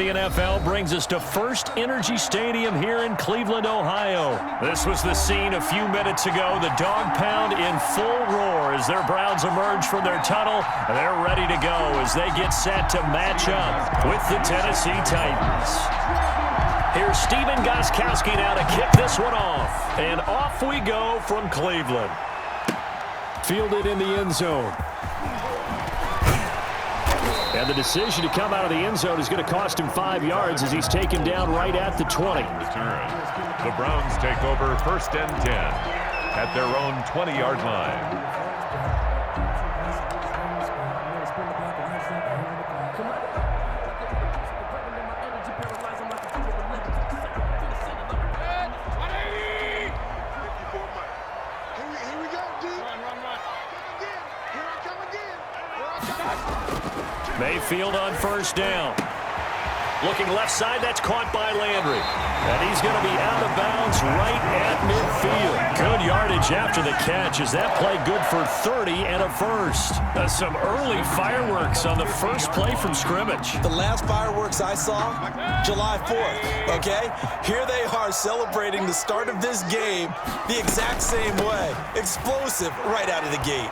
The NFL brings us to First Energy Stadium here in Cleveland, Ohio. This was the scene a few minutes ago. The dog pound in full roar as their Browns emerge from their tunnel. They're ready to go as they get set to match up with the Tennessee Titans. Here's Steven Gostkowski now to kick this one off. And off we go from Cleveland. Fielded in the end zone. And the decision to come out of the end zone is going to cost him 5 yards as he's taken down right at the 20. The Browns take over 1st and 10 at their own 20-yard line. Mayfield on 1st down. Looking left side, that's caught by Landry. And he's going to be out of bounds right at midfield. Good yardage after the catch. Is that play good for 30 and a first? Some early fireworks on the first play from scrimmage. The last fireworks I saw, July 4th, okay? Here they are celebrating the start of this game the exact same way. Explosive right out of the gate.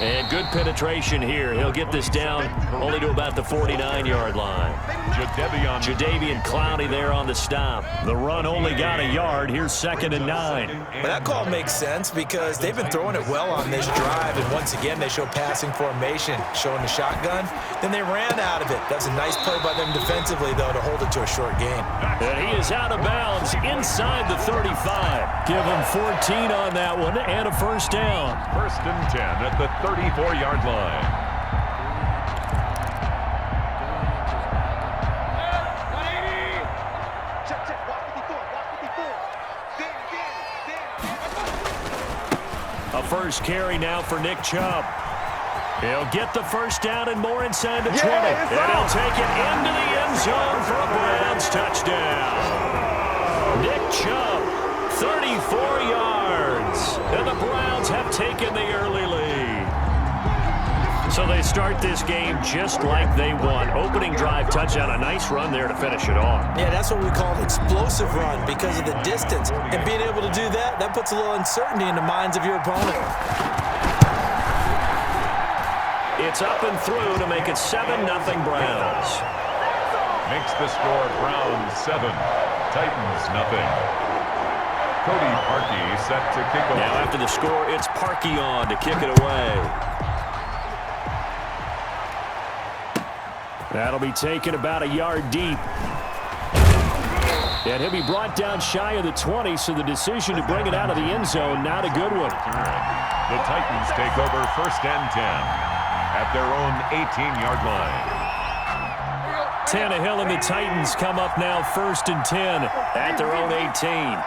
And good penetration here. He'll get this down only to about the 49-yard line. Jadeveon Clowney there on the stop. The run only got a yard. Here's 2nd and 9. But that call makes sense because they've been throwing it well on this drive, and once again they show passing formation, showing the shotgun. Then they ran out of it. That's a nice play by them defensively, though, to hold it to a short game. And he is out of bounds inside the 35. Give him 14 on that one and a first down. 1st and 10 at the 34-yard line. A first carry now for Nick Chubb. He'll get the first down and more inside the 20. And he'll take it into the end zone for a Browns touchdown. Nick Chubb, 34 yards. And the Browns have taken the early lead. So they start this game just like they won. Opening drive touchdown, a nice run there to finish it off. Yeah, that's what we call an explosive run because of the distance. And being able to do that, that puts a little uncertainty in the minds of your opponent. It's up and through to make it 7-0 Browns. Makes the score Browns 7, Titans nothing. Cody Parkey set to kick off. Now after the score, it's Parkey on to kick it away. That'll be taken about a yard deep. And he'll be brought down shy of the 20, so the decision to bring it out of the end zone, not a good one. The Titans take over 1st and 10 at their own 18-yard line. Tannehill and the Titans come up now 1st and 10 at their own 18.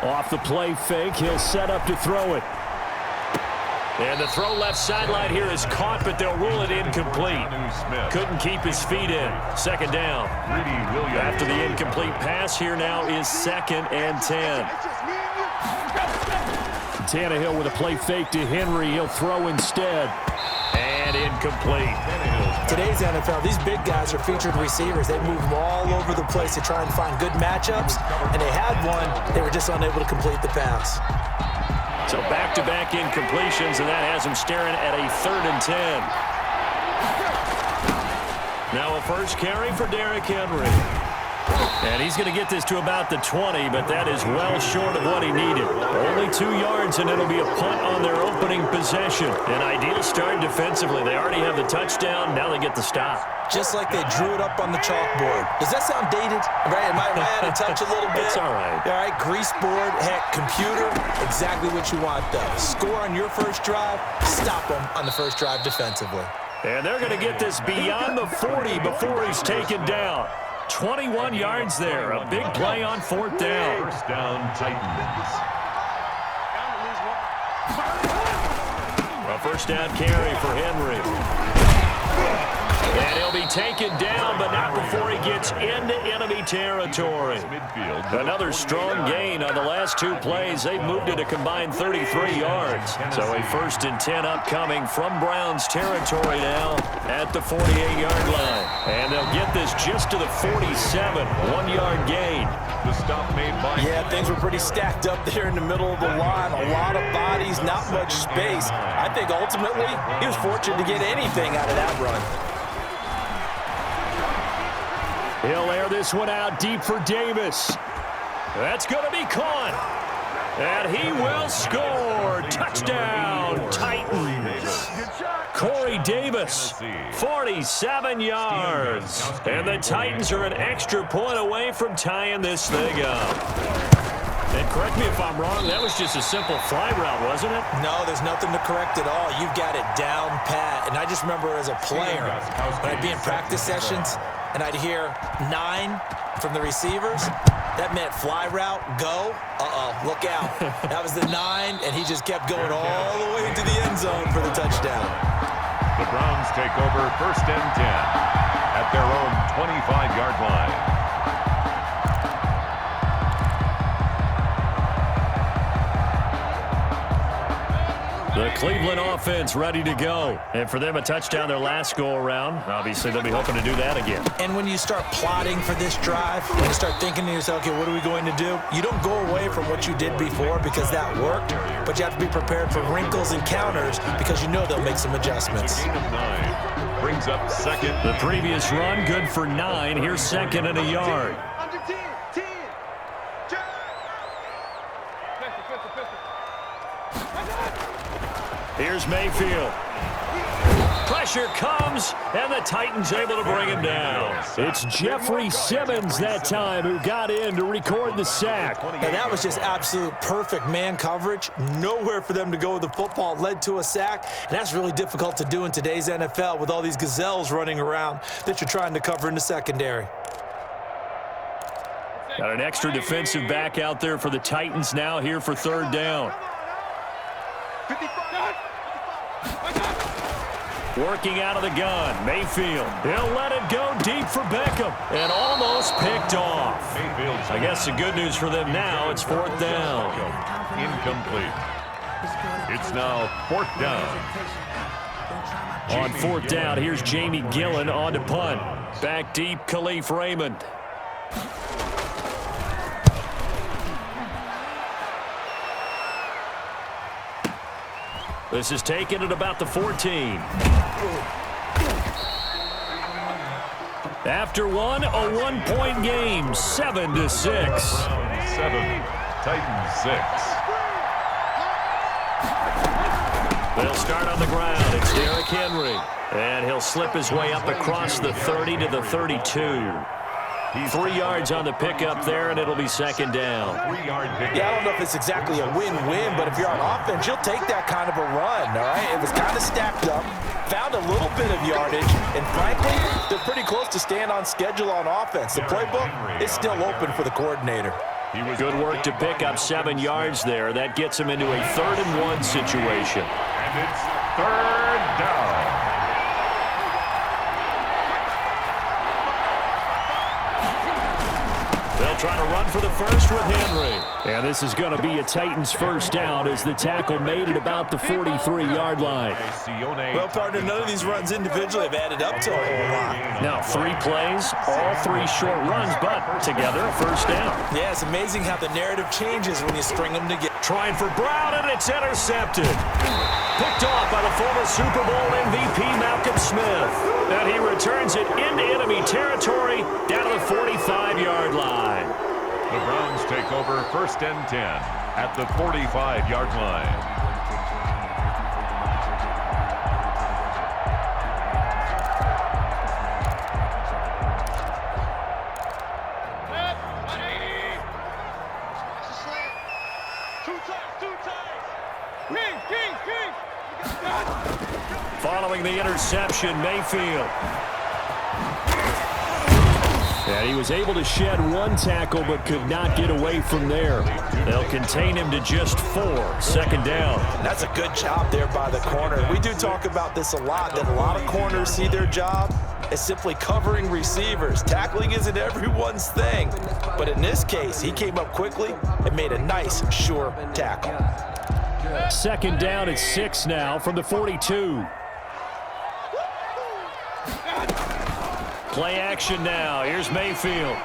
Off the play fake, he'll set up to throw it. And the throw left sideline here is caught, but they'll rule it incomplete. Couldn't keep his feet in. 2nd down. After the incomplete pass, here now is 2nd and 10. Tannehill with a play fake to Henry. He'll throw instead. And incomplete. Today's NFL, these big guys are featured receivers. They move them all over the place to try and find good matchups. And they had one. They were just unable to complete the pass. So back-to-back incompletions, and that has him staring at a 3rd and 10. Now a first carry for Derrick Henry. And he's going to get this to about the 20, but that is well short of what he needed. Only 2 yards, and it'll be a punt on their opening possession. An ideal start defensively. They already have the touchdown. Now they get the stop. Just like they drew it up on the chalkboard. Does that sound dated? Right? Am I out of touch a little bit? It's all right. All right, grease board, heck, computer, exactly what you want, though. Score on your first drive, stop them on the first drive defensively. And they're going to get this beyond the 40 before he's taken down. 21 yards there. A big play on 4th down. 1st down, Titans. A first down carry for Henry. And he'll be taken down, but not before he gets into enemy territory. Another strong gain on the last 2 plays. They've moved it a combined 33 yards. So a 1st and 10 upcoming from Browns territory now at the 48-yard line. And they'll get this just to the 47, 1-yard gain. The stop made by... Yeah, things were pretty stacked up there in the middle of the line. A lot of bodies, not much space. I think ultimately he was fortunate to get anything out of that run. He'll air this one out deep for Davis. That's going to be caught. And he will score. Touchdown, Titans. Corey Davis, 47 yards. And the Titans are an extra point away from tying this thing up. And correct me if I'm wrong, that was just a simple fly route, wasn't it? No, there's nothing to correct at all. You've got it down pat. And I just remember as a player, when I'd be in practice sessions, and I'd hear 9 from the receivers, that meant fly route, go, look out. That was the 9, and he just kept going all the way to the end zone for the touchdown. The Browns take over 1st and 10 at their own 25-yard line. The Cleveland offense ready to go. And for them, a touchdown their last go-around. Obviously, they'll be hoping to do that again. And when you start plotting for this drive, when you start thinking to yourself, okay, what are we going to do? You don't go away from what you did before because that worked, but you have to be prepared for wrinkles and counters because you know they'll make some adjustments. Gain of 9 brings up 2nd. The previous run, good for 9. Here's 2nd and a yard. Here's Mayfield. Pressure comes, and the Titans able to bring him down. It's Jeffrey Simmons that time who got in to record the sack. And that was just absolute perfect man coverage. Nowhere for them to go with the football. Led to a sack. And that's really difficult to do in today's NFL with all these gazelles running around that you're trying to cover in the secondary. Got an extra defensive back out there for the Titans now here for 3rd down. Working out of the gun, Mayfield. He'll let it go deep for Beckham. And almost picked off. I guess the good news for them now, it's 4th down. Incomplete. It's now 4th down. On 4th down, here's Jamie Gillen on to punt. Back deep, Khalif Raymond. This is taken at about the 14. After one, a 1-point game, 7-6. 7, Titans 6. They'll start on the ground. It's Derrick Henry. And he'll slip his way up across the 30 to the 32. 3 yards on the pickup there, and it'll be 2nd down. 3-yard pickup. Yeah, I don't know if it's exactly a win-win, but if you're on offense, you'll take that kind of a run, all right? It was kind of stacked up, found a little bit of yardage, and frankly, they're pretty close to staying on schedule on offense. The playbook is still open for the coordinator. Good work to pick up 7 yards there. That gets him into a 3rd and 1 situation. And it's 3rd down. They'll try to run for the first with Henry. And this is going to be a Titans 1st down as the tackle made it about the 43-yard line. Well, partner, none of these runs individually have added up to a whole lot. Now, 3 plays, all 3 short runs, but together, a 1st down. Yeah, it's amazing how the narrative changes when you string them together. Trying for Brown, and it's intercepted. Picked off by the former Super Bowl MVP Malcolm Smith. And he returns it into enemy territory down to the 45-yard line. The Browns take over 1st and 10 at the 45-yard line. Following the interception, Mayfield. And he was able to shed one tackle but could not get away from there. They'll contain him to just 4. Second down. That's a good job there by the corner. We do talk about this a lot, that a lot of corners see their job as simply covering receivers. Tackling isn't everyone's thing. But in this case, he came up quickly and made a nice, sure tackle. Second down at 6 now from the 42. Play action now. Here's Mayfield.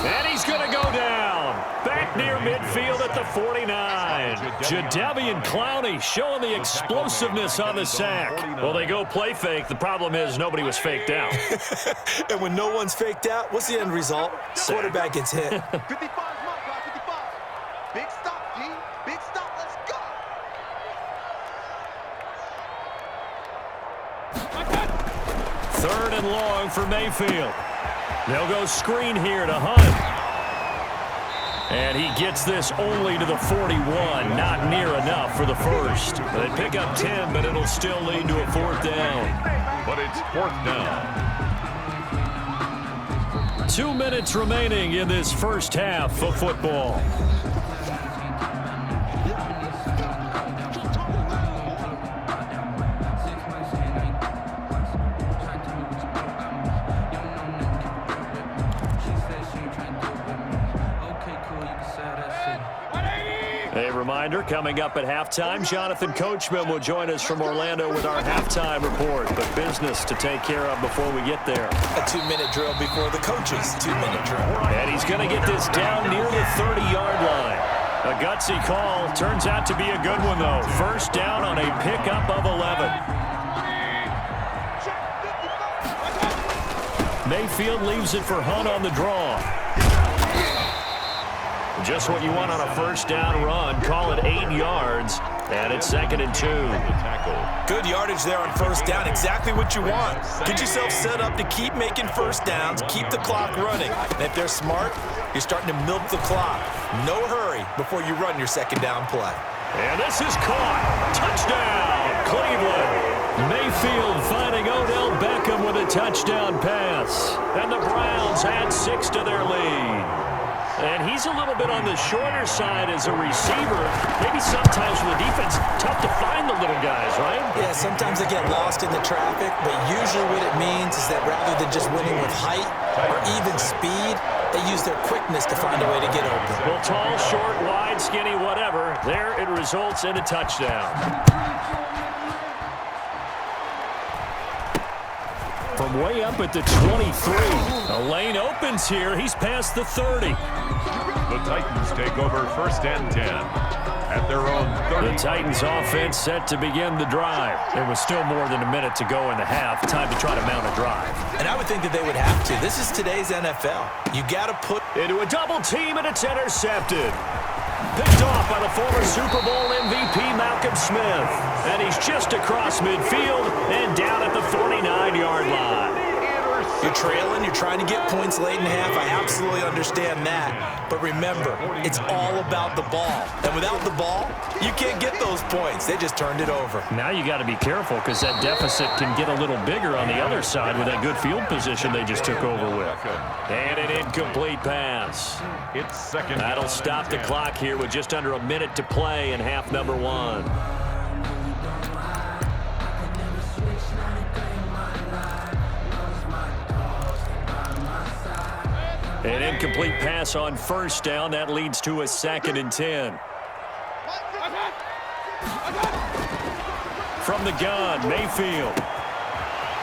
And he's going to go down. Back near midfield at the 49. Jadeveon Clowney showing the explosiveness on the sack. Well, they go play fake. The problem is nobody was faked out. And when no one's faked out, what's the end result? Quarterback gets hit. 55 is my guy, 55. Big stop, G. Big stop. Let's go. Third and long for Mayfield. They'll go screen here to Hunt. And he gets this only to the 41. Not near enough for the first. They pick up 10, but it'll still lead to a 4th down. But it's 4th down. 2 minutes remaining in this first half of football. A reminder, coming up at halftime, Jonathan Coachman will join us from Orlando with our halftime report. But business to take care of before we get there. A 2-minute drill before the coaches' 2-minute drill. And he's going to get this down near the 30-yard line. A gutsy call. Turns out to be a good one, though. First down on a pickup of 11. Mayfield leaves it for Hunt on the draw. Just what you want on a first down run. Call it 8 yards. And it's 2nd and 2. Good yardage there on first down. Exactly what you want. Get yourself set up to keep making first downs, keep the clock running. And if they're smart, you're starting to milk the clock. No hurry before you run your second down play. And this is caught. Touchdown, Cleveland. Mayfield finding Odell Beckham with a touchdown pass. And the Browns add 6 to their lead. And he's a little bit on the shorter side as a receiver. Maybe sometimes for the defense, tough to find the little guys, right? Yeah, sometimes they get lost in the traffic, but usually what it means is that rather than just winning with height or even speed, they use their quickness to find a way to get open. Well, tall, short, wide, skinny, whatever. There it results in a touchdown. From way up at the 23. The lane opens here. He's past the 30. The Titans take over 1st and 10 at their own 30. The Titans offense set to begin the drive. There was still more than a minute to go in the half. Time to try to mount a drive. And I would think that they would have to. This is today's NFL. You got to put into a double team, and it's intercepted. Picked off by the former Super Bowl MVP Malcolm Smith. And he's just across midfield and down at the 49-yard line. You're trailing, you're trying to get points late in half. I absolutely understand that. But remember, it's all about the ball. And without the ball, you can't get those points. They just turned it over. Now you got to be careful because that deficit can get a little bigger on the other side with that good field position they just took over with. And an incomplete pass. It's 2nd. That'll stop the clock here with just under a minute to play in half number 1. An incomplete pass on first down. That leads to a 2nd and 10. From the gun, Mayfield.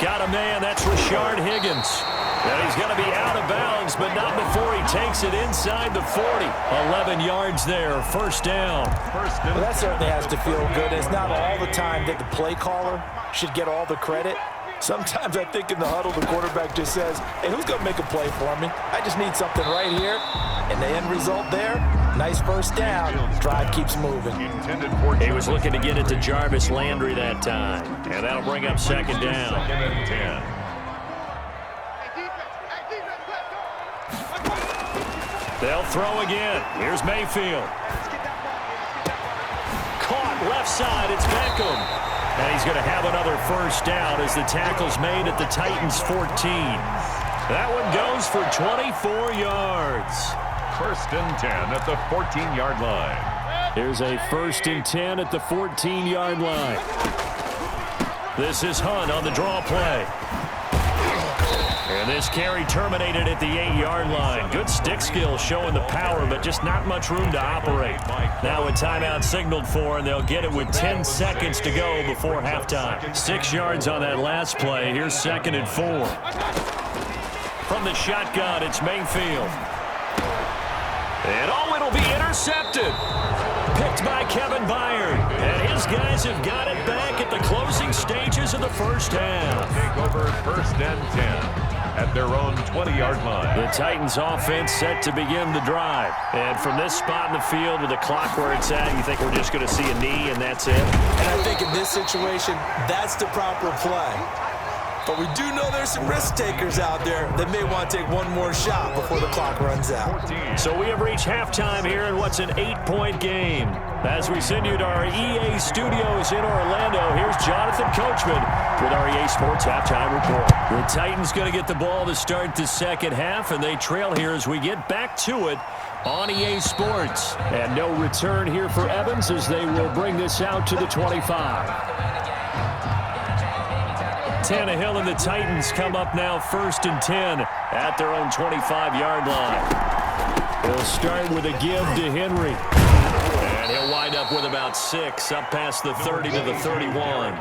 Got a man. That's Rashard Higgins. And he's going to be out of bounds, but not before he takes it inside the 40. 11 yards there. First down. Well, that certainly has to feel good. It's not all the time that the play caller should get all the credit. Sometimes I think in the huddle, the quarterback just says, hey, who's going to make a play for me? I just need something right here. And the end result there, nice first down. Drive keeps moving. He was looking to get it to Jarvis Landry that time. And that'll bring up 2nd down. 2nd and 10. They'll throw again. Here's Mayfield. Caught left side. It's Beckham. And he's going to have another first down as the tackle's made at the Titans' 14. That one goes for 24 yards. 1st and 10 at the 14-yard line. Here's a 1st and 10 at the 14-yard line. This is Hunt on the draw play. And this carry terminated at the 8-yard line. Good stick skill showing the power, but just not much room to operate. Now a timeout signaled for, and they'll get it with 10 seconds to go before halftime. 6 yards on that last play. Here's 2nd and 4. From the shotgun, it's Mayfield. And oh, it'll be intercepted. Picked by Kevin Byard. And his guys have got it back at the closing stages of the first half. Take over 1st and 10 at their own 20-yard line. The Titans offense set to begin the drive. And from this spot in the field with the clock where it's at, you think we're just going to see a knee and that's it? And I think in this situation, that's the proper play. But we do know there's some risk takers out there that may want to take one more shot before the clock runs out. So we have reached halftime here in what's an 8-point game. As we send you to our EA studios in Orlando, here's Jonathan Coachman with our EA Sports Halftime Report. The Titans going to get the ball to start the second half, and they trail here as we get back to it on EA Sports. And no return here for Evans as they will bring this out to the 25. Tannehill and the Titans come up now 1st and 10 at their own 25-yard line. They'll start with a give to Henry. And he'll wind up with about 6, up past the 30 to the 31.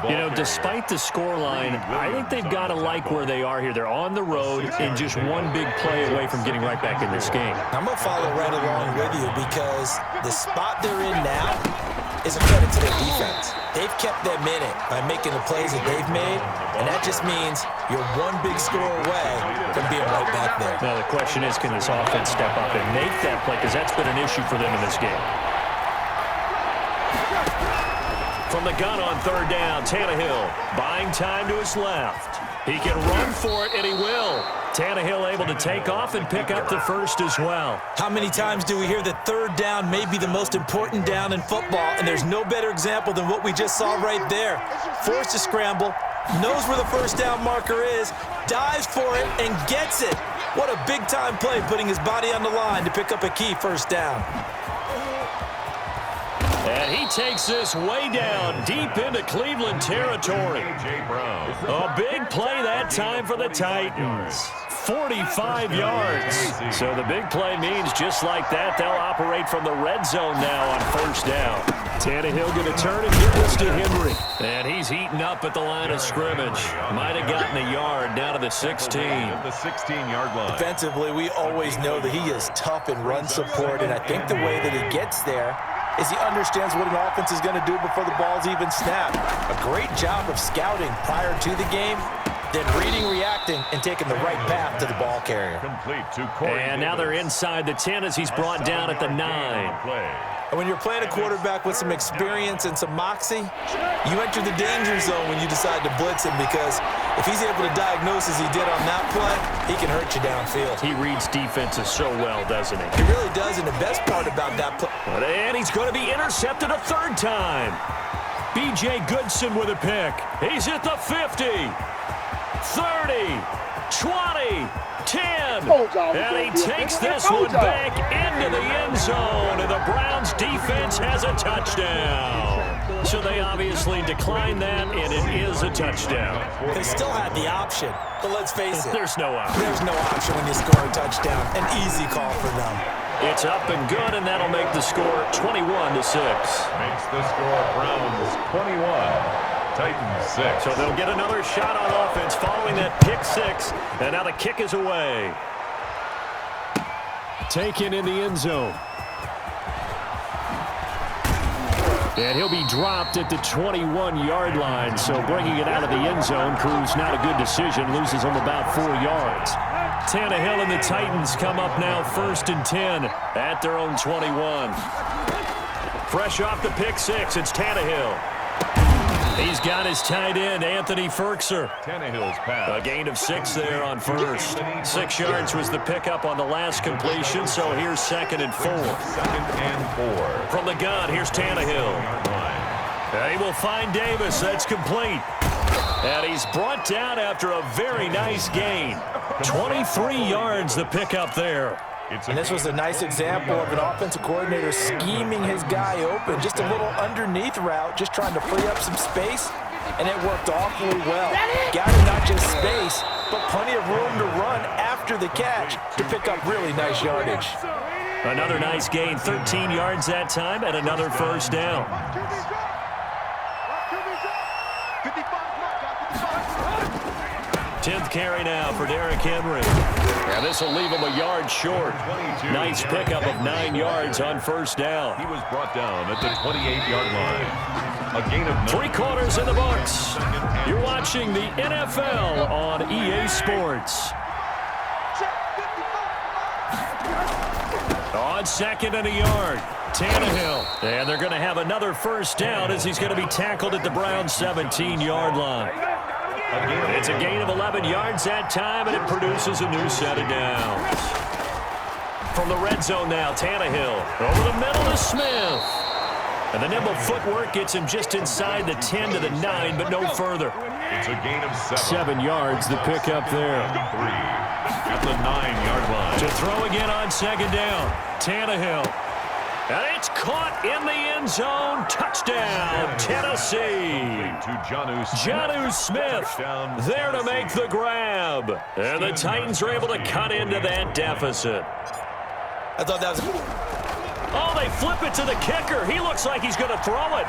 You know, despite the scoreline, I think they've got to like where they are here. They're on the road and just one big play away from getting right back in this game. I'm going to follow right along with you because the spot they're in now is a credit to their defense. They've kept them in it by making the plays that they've made, and that just means you're one big score away from being right back there. Now, the question is, can this offense step up and make that play? Because that's been an issue for them in this game. From the gun on 3rd down, Tannehill buying time to his left. He can run for it, and he will. Tannehill able to take off and pick up the first as well. How many times do we hear that 3rd down may be the most important down in football, and there's no better example than what we just saw right there. Forced to scramble, knows where the 1st down marker is, dives for it, and gets it. What a big-time play, putting his body on the line to pick up a key 1st down. And he takes this way down, deep into Cleveland territory. A big play that time for the Titans. 45 yards. So the big play means just like that, they'll operate from the red zone now on 1st down. Tannehill going to turn and give this to Henry. And he's heating up at the line of scrimmage. Might have gotten a yard down to the 16. The 16-yard line. Defensively, we always know that he is tough in run support, and I think the way that he gets there is he understands what an offense is going to do before the ball's even snapped. A great job of scouting prior to the game, then reading, reacting, and taking the right path to the ball carrier. Complete to Corey And now they're inside the 10 as he's brought down at the 9. And when you're playing a quarterback with some experience and some moxie, you enter the danger zone when you decide to blitz him, because if he's able to diagnose as he did on that play, he can hurt you downfield. He reads defenses so well, doesn't he? He really does, and the best part about that play. And he's going to be intercepted a 3rd time. B.J. Goodson with a pick. He's at the 50, 30, 20, 10. And he takes this one back into the end zone, and the Browns defense has a touchdown. So they obviously declined that, and it is a touchdown. They still had the option, but let's face it. There's no option. There's no option when you score a touchdown. An easy call for them. It's up and good, and that'll make the score 21-6. Makes the score Browns 21, Titans 6. So they'll get another shot on offense following that pick 6, and now the kick is away. Taken in the end zone. And he'll be dropped at the 21-yard line, so bringing it out of the end zone proves not a good decision, loses him about 4 yards. Tannehill and the Titans come up now 1st and 10 at their own 21. Fresh off the pick 6, it's Tannehill. He's got his tight end, Anthony Ferkser. Tannehill's pass. A gain of 6 there on first. 6 yards was the pickup on the last completion, so here's 2nd and 4. 2nd and 4. From the gun, here's Tannehill. He will find Davis. That's complete. And he's brought down after a very nice gain. 23 yards the pickup there. And this was a nice example of an offensive coordinator scheming his guy open. Just a little underneath route, just trying to free up some space, and it worked awfully well. Got him not just space, but plenty of room to run after the catch to pick up really nice yardage. Another nice gain, 13 yards that time, and another first down. 10th carry now for Derrick Henry. And this will leave him a yard short. Nice pickup of 9 yards on first down. He was brought down at the 28-yard line. A gain of 9. 3 quarters in the books. You're watching the NFL on EA Sports. On second and a yard, Tannehill. And they're going to have another first down as he's going to be tackled at the Browns' 17-yard line. It's a gain of 11 yards that time, and it produces a new set of downs. From the red zone now, Tannehill over the middle to Smith. And the nimble footwork gets him just inside the 10 to the 9, but no further. It's a gain of 7 yards, the pickup there. 3 at the 9-yard line. To throw again on second down, Tannehill. And it's caught in the end zone. Touchdown, Tennessee. Jonnu Smith there to make the grab. And the Titans are able to cut into that deficit. I thought that was... Oh, they flip it to the kicker. He looks like he's going to throw it.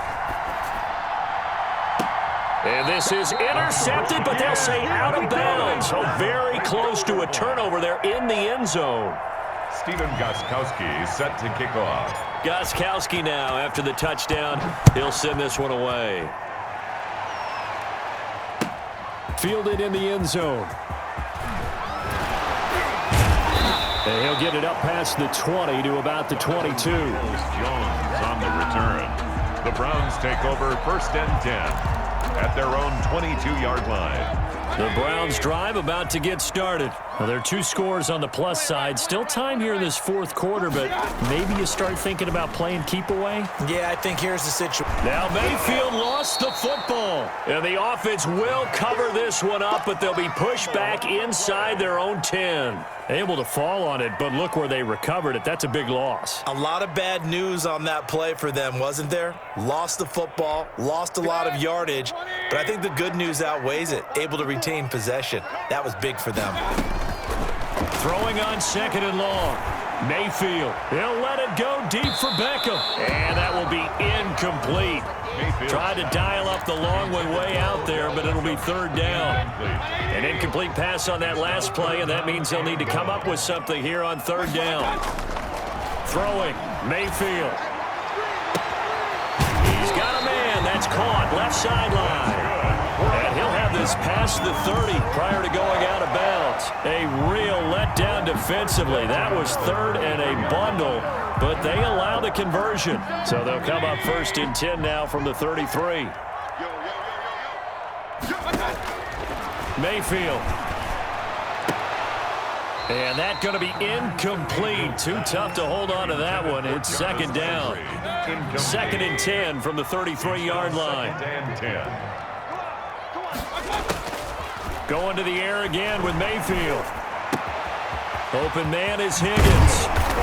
And this is intercepted, but they'll say out of bounds. So very close to a turnover there in the end zone. Stephen Gostkowski set to kick off. Gostkowski now, after the touchdown, he'll send this one away. Fielded in the end zone. And he'll get it up past the 20 to about the 22. Jones on the return. The Browns take over 1st and 10 at their own 22-yard line. The Browns drive about to get started. Well, there are 2 scores on the plus side. Still time here in this 4th quarter, but maybe you start thinking about playing keep away. Yeah, I think here's the situation. Now Mayfield lost the football. And the offense will cover this one up, but they'll be pushed back inside their own 10. Able to fall on it, but look where they recovered it. That's a big loss. A lot of bad news on that play for them, wasn't there? Lost the football, lost a lot of yardage, but I think the good news outweighs it. Able to retain possession. That was big for them. Throwing on second and long. Mayfield. He'll let it go deep for Beckham. And that will be incomplete. Tried to dial up the long one way out there, but it'll be 3rd down. An incomplete pass on that last play, and that means they'll need to come up with something here on 3rd down. Throwing. Mayfield. He's got a man. That's caught. Left sideline. And he'll have this past the 30 prior to going out of bounds. A real letdown defensively. That was 3rd and a bundle, but they allow the conversion. So they'll come up 1st and 10 now from the 33. Mayfield. And that's going to be incomplete. Too tough to hold on to that one. It's 2nd down. 2nd and 10 from the 33-yard line. Going to the air again with Mayfield. Open man is Higgins.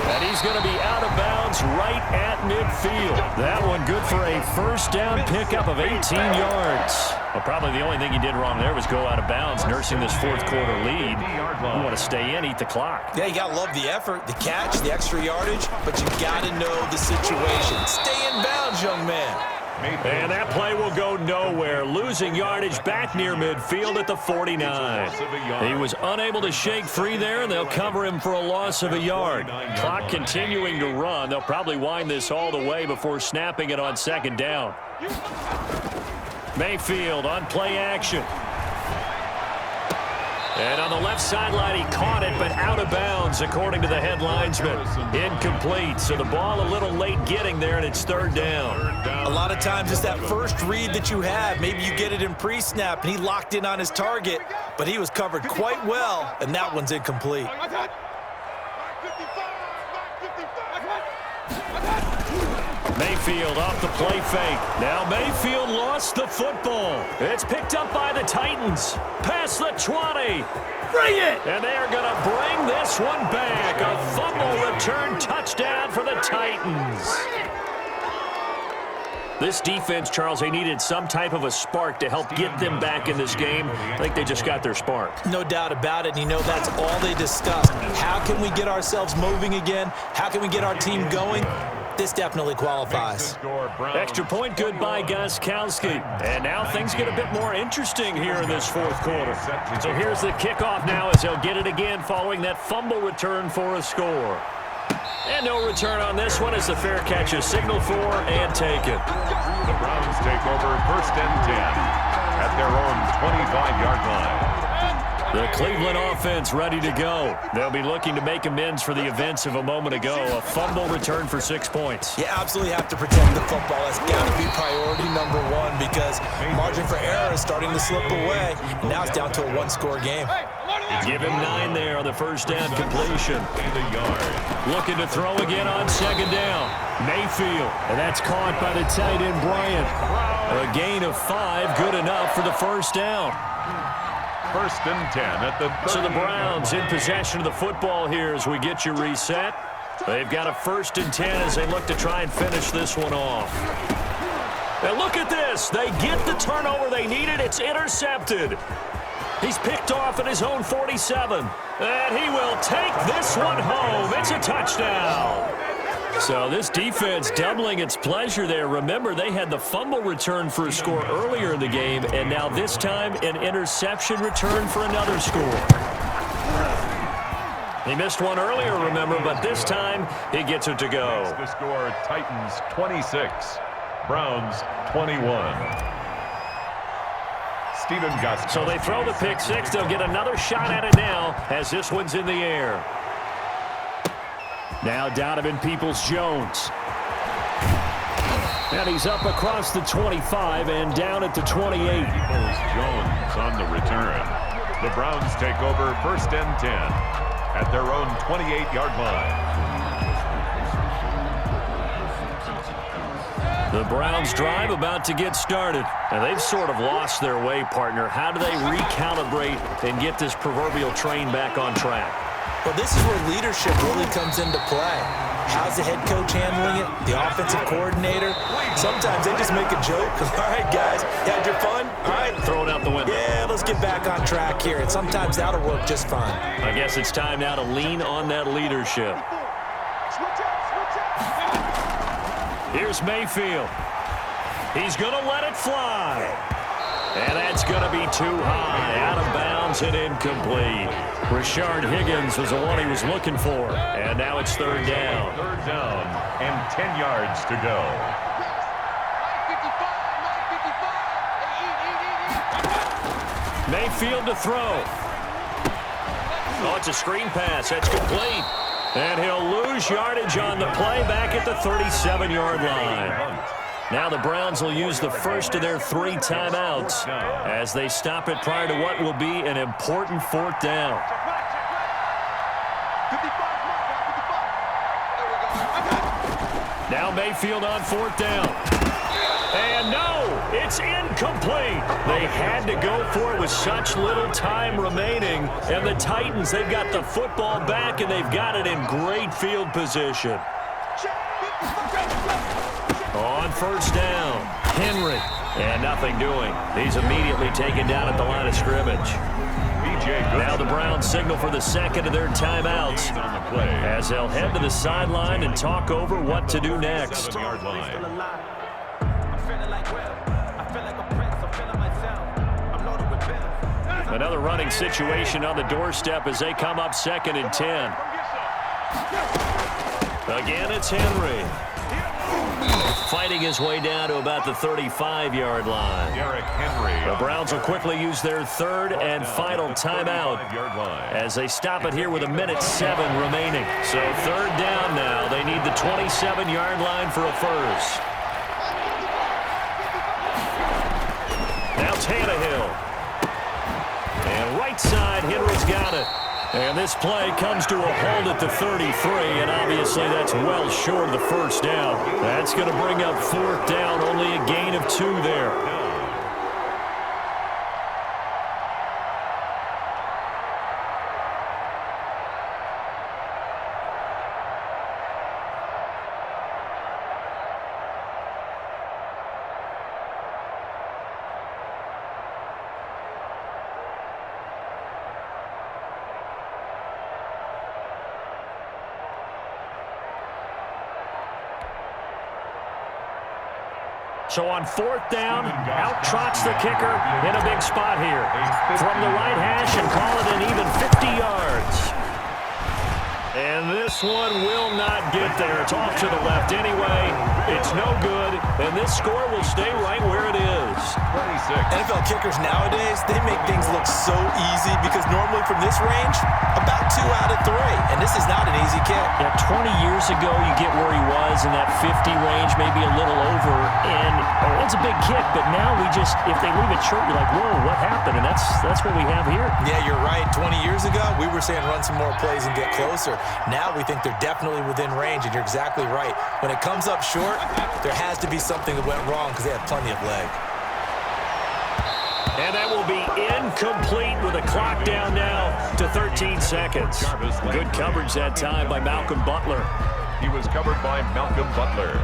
And he's going to be out of bounds right at midfield. That one good for a first down pickup of 18 yards. Well, probably the only thing he did wrong there was go out of bounds, nursing this 4th quarter lead. You want to stay in, eat the clock. Yeah, you got to love the effort, the catch, the extra yardage, but you got to know the situation. Stay in bounds, young man. And that play will go nowhere, losing yardage back near midfield at the 49. He was unable to shake free there, and they'll cover him for a loss of a yard. Clock continuing to run. They'll probably wind this all the way before snapping it on 2nd down. Mayfield on play action. And on the left sideline, he caught it, but out of bounds, according to the head linesman. Incomplete, so the ball a little late getting there, and it's 3rd down. A lot of times it's that first read that you have. Maybe you get it in pre-snap, and he locked in on his target, but he was covered quite well, and that one's incomplete. Mayfield off the play fake. Now Mayfield lost the football. It's picked up by the Titans. Past the 20. Bring it! And they are going to bring this one back. A fumble return touchdown for the Titans. This defense, Charles, they needed some type of a spark to help get them back in this game. I think they just got their spark. No doubt about it. And you know that's all they discussed. How can we get ourselves moving again? How can we get our team going? This definitely qualifies. Extra point good by Gostkowski. And now things get a bit more interesting here in this fourth quarter. So here's the kickoff now as they'll get it again following that fumble return for a score. And no return on this one as the fair catch is signaled for and taken. The Browns take over 1st and 10 at their own 25-yard line. The Cleveland offense ready to go. They'll be looking to make amends for the events of a moment ago. A fumble return for 6 points. You absolutely have to protect the football. That's got to be priority number one because margin for error is starting to slip away. And now it's down to a one-score game. Give him 9 there on the first down completion. Looking to throw again on 2nd down. Mayfield, and that's caught by the tight end Bryant. A gain of 5, good enough for the first down. 1st and 10 at the 30. So the Browns in possession of the football here as we get you reset. They've got a 1st and 10 as they look to try and finish this one off. And look at this. They get the turnover they needed. It's intercepted. He's picked off at his own 47. And he will take this one home. It's a touchdown. So this defense doubling its pleasure there. Remember, they had the fumble return for a score earlier in the game, and now this time an interception return for another score. He missed one earlier, remember, but this time he gets it to go. The score, Titans 26, Browns 21. Stephen Gostkowski. So they throw the pick six. They'll get another shot at it now as this one's in the air. Now Donovan Peoples-Jones. And he's up across the 25 and down at the 28. Peoples-Jones on the return. The Browns take over 1st and 10 at their own 28-yard line. The Browns drive about to get started. And they've sort of lost their way, partner. How do they recalibrate and get this proverbial train back on track? Well, this is where leadership really comes into play. How's the head coach handling it? The offensive coordinator? Sometimes they just make a joke. All right, guys, you had your fun? All right. Throw it out the window. Yeah, let's get back on track here. And sometimes that'll work just fine. I guess it's time now to lean on that leadership. Here's Mayfield. He's going to let it fly. And that's going to be too high, out of bounds and incomplete. Rashard Higgins was the one he was looking for. And now it's 3rd down. 3rd down and 10 yards to go. Mayfield to throw. Oh, it's a screen pass. That's complete. And he'll lose yardage on the play back at the 37-yard line. Now the Browns will use the first of their 3 timeouts as they stop it prior to what will be an important 4th down. Now Mayfield on 4th down. And no, it's incomplete. They had to go for it with such little time remaining. And the Titans, they've got the football back, and they've got it in great field position. On 1st down, Henry. And nothing doing. He's immediately taken down at the line of scrimmage. Now the Browns signal for the second of their timeouts as they'll head to the sideline and talk over what to do next. Another running situation on the doorstep as they come up 2nd and 10. Again, it's Henry. Fighting his way down to about the 35-yard line. The Browns will quickly use their 3rd and final timeout as they stop it here with 1:07 remaining. So 3rd down now. They need the 27-yard line for a first. Now Tannehill. And right side, Henry's got it. And this play comes to a halt at the 33, and obviously that's well short of the first down. That's going to bring up fourth down, only a gain of 2 there. So on fourth down, out trots the kicker in a big spot here. From the right hash and call it an even 50 yards. And this one will not get there. It's off to the left anyway. It's no good, and this score will stay right where it is. 26. NFL kickers nowadays, they make things look so easy because normally from this range, about 2 out of 3. And this is not an easy kick. Yeah, 20 years ago, you get where he was in that 50 range, maybe a little over, and it's a big kick, but now we just, if they leave it short, you're like, whoa, what happened? And that's what we have here. Yeah, you're right. 20 years ago, we were saying run some more plays and get closer. Now we think they're definitely within range, and you're exactly right. When it comes up short, there has to be something that went wrong because they had plenty of leg. And that will be incomplete with a clock down now to 13 seconds. Good coverage that time by Malcolm Butler. He was covered by Malcolm Butler.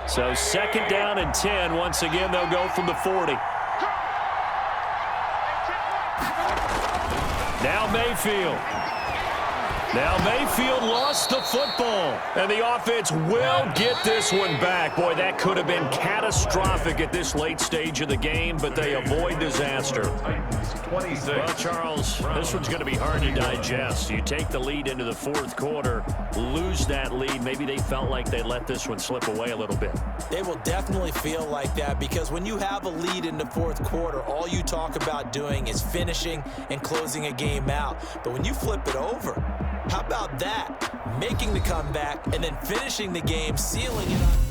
So second down and 10. Once again, they'll go from the 40. Now Mayfield. Now Mayfield lost the football, and the offense will get this one back. Boy, that could have been catastrophic at this late stage of the game, but they avoid disaster. 26. Well, Charles, this one's going to be hard to digest. You take the lead into the fourth quarter, lose that lead. Maybe they felt like they let this one slip away a little bit. They will definitely feel like that because when you have a lead in the fourth quarter, all you talk about doing is finishing and closing a game out. But when you flip it over, how about that? Making the comeback and then finishing the game, sealing it up.